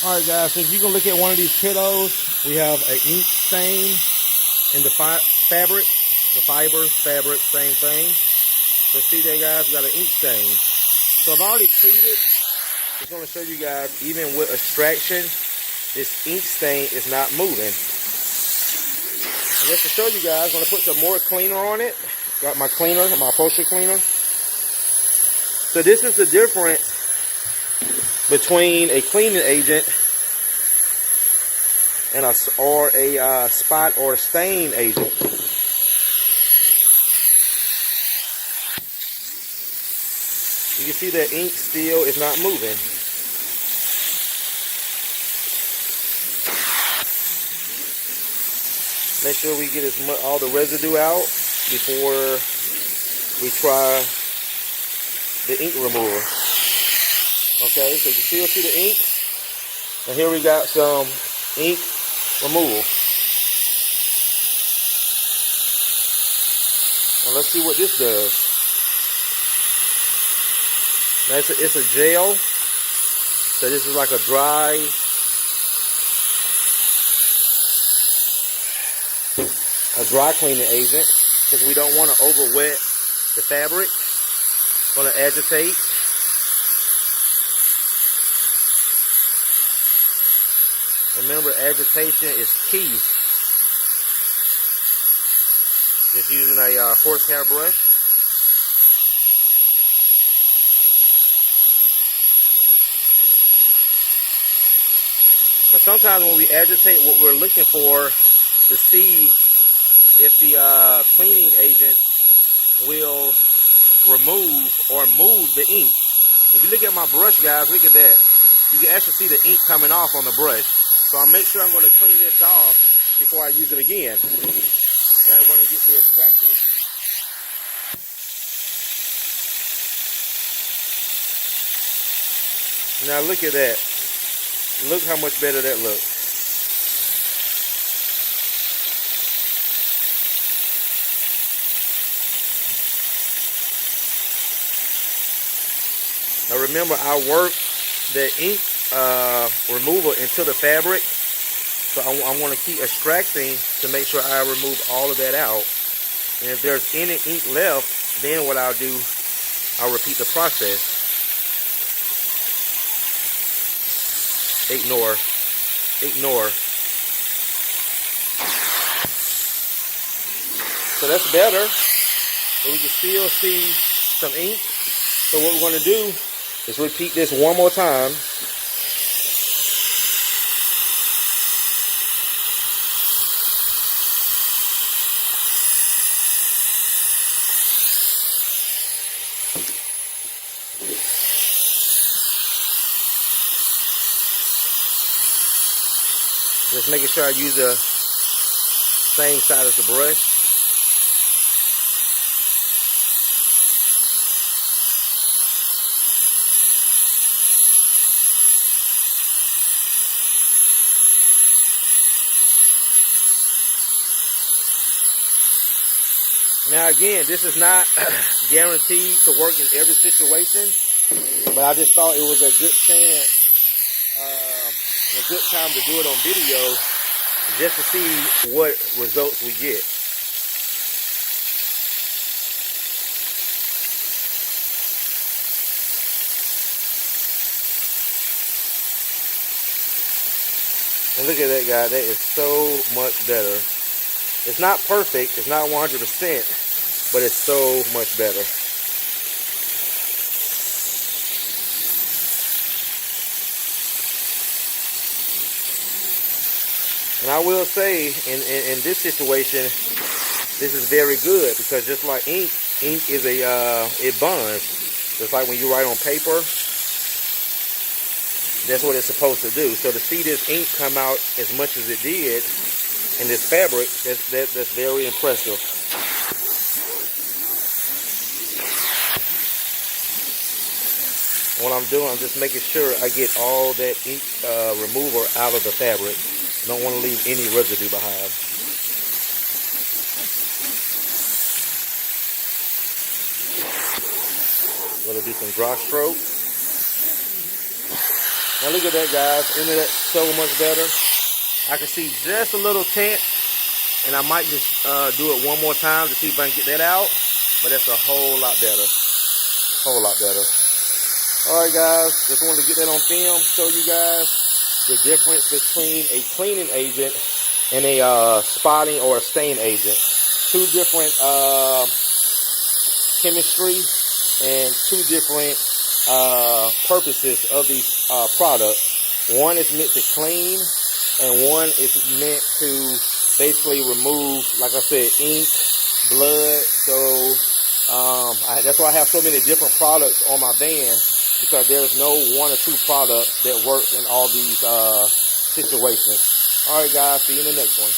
All right, guys. So if you can look at one of these kiddos, we have an ink stain in the fabric, the fabric, same thing. So see there, guys, we got an ink stain. So I've already treated. Just going to show you guys, even with extraction, this ink stain is not moving. And just to show you guys, I'm going to put some more cleaner on it. Got my cleaner, my upholstery cleaner. So this is the difference between a cleaning agent and a spot or stain agent. You can see that ink still is not moving. Make sure we get all the residue out before we try the ink remover. Okay, so you can still see the ink. And here we got some ink removal. Now let's see what this does. Now it's a gel. So this is like a dry cleaning agent, because we don't want to over wet the fabric. Going to agitate. Remember, agitation is key. Just using a horsehair brush. Now sometimes when we agitate, what we're looking for to see if the cleaning agent will remove or move the ink. If you look at my brush, guys, look at that. You can actually see the ink coming off on the brush. So I'll make sure I'm going to clean this off before I use it again. Now I'm going to get the extractor. Now look at that. Look how much better that looks. Now remember, I work the ink remover into the fabric, so I want to keep extracting to make sure I remove all of that out. And if there's any ink left, then what I'll do, I'll repeat the process. Ignore. So that's better, but we can still see some ink. So what we're going to do is repeat this one more time. Just making sure I use the same side as the brush. Now again, this is not guaranteed to work in every situation, but I just thought it was a good chance and a good time to do it on video just to see what results we get. And look at that, guy. That is so much better. It's not perfect, it's not 100%, but it's so much better. And I will say, in this situation, this is very good, because just like ink is it bonds. Just like when you write on paper, that's what it's supposed to do. So to see this ink come out as much as it did in this fabric, that's very impressive. What I'm doing, I'm just making sure I get all that ink remover out of the fabric. Don't want to leave any residue behind. Going to do some dry strokes. And look at that, guys. Isn't that so much better? I can see just a little tint, and I might just do it one more time to see if I can get that out. But that's a whole lot better. Whole lot better. All right, guys. Just wanted to get that on film, show you guys the difference between a cleaning agent and a spotting or a stain agent. Two different chemistry and two different purposes of these products. One is meant to clean, and one is meant to basically remove, like I said, ink, blood. So that's why I have so many different products on my van, because there's no one or two products that works in all these situations. All right, guys, see you in the next one.